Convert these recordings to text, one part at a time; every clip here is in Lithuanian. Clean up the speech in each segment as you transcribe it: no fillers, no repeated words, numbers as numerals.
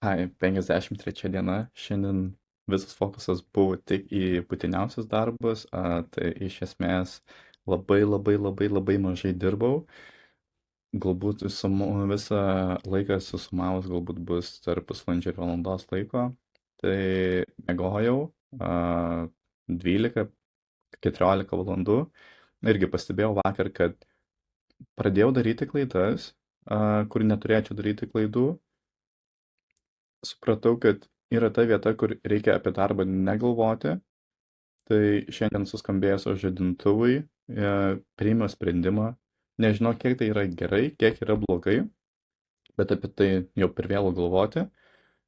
Ai, 53 diena. Šiandien visas fokusas buvo tik į būtiniausius darbus, tai iš esmės labai mažai dirbau. Galbūt visą laiką susumavus galbūt bus tarp pusvalandžio ir valandos laiko. Tai miegojau 12-14 valandų. Irgi pastebėjau vakar, kad pradėjau daryti klaidas, kur neturėčiau daryti klaidų. Supratau, kad yra ta vieta, kur reikia apie darbą negalvoti. Tai šiandien suskambėjus žadintuvui, priėmiau sprendimą. Nežinau, kiek tai yra gerai, kiek yra blogai, bet apie tai jau per vėlu galvoti.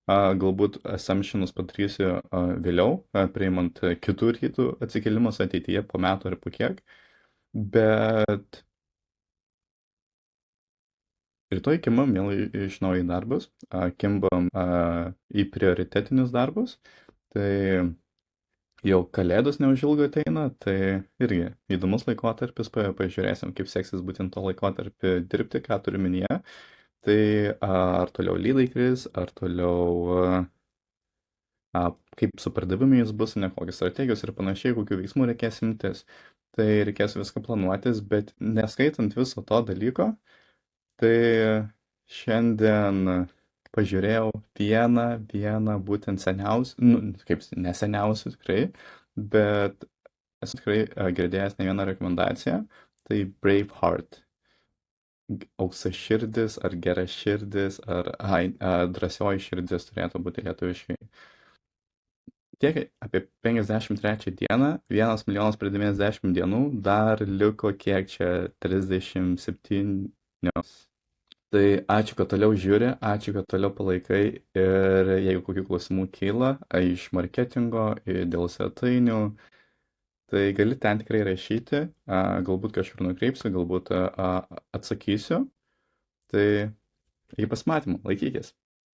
Galbūt assumptionus padarysiu vėliau, priimant kitų rytų atsikelimus ateityje po metų ar po kiek. Bet rytoj kimbam vėl iš naujo į darbus, kimbam į prioritetinius darbus. Tai jau kalėdos neužilgo ateina, tai irgi įdomus laikotarpis, pažiūrėsim, kaip seksis būtent to laikotarpį dirbti, ką turiu minėję. Tai ar toliau lydai kris, ar toliau kaip su pardavimais bus, ne kokios strategijos ir panašiai, kokių veiksmų reikės imtis. Tai reikės viską planuotis, bet neskaitant viso to dalyko, tai šiandien pažiūrėjau vieną būtent seniausių, kaip neseniausių tikrai, bet esu tikrai girdėjęs ne vieną rekomendaciją, tai Braveheart. Auksaširdis ar geraširdis ar drąsioji širdis turėtų būti lietuviškai. Tiek apie 53 dieną, 1 milijonas per 90 dienų, dar liko kiek čia 37. Tai ačiū, kad toliau žiūri, ačiū, kad toliau palaikai ir jeigu kokių klausimų kyla iš marketingo, dėl svetainių, tai gali ten tikrai rašyti, galbūt kažkur nukreipsiu, galbūt atsakysiu. Tai iki pasimatymų, laikykis.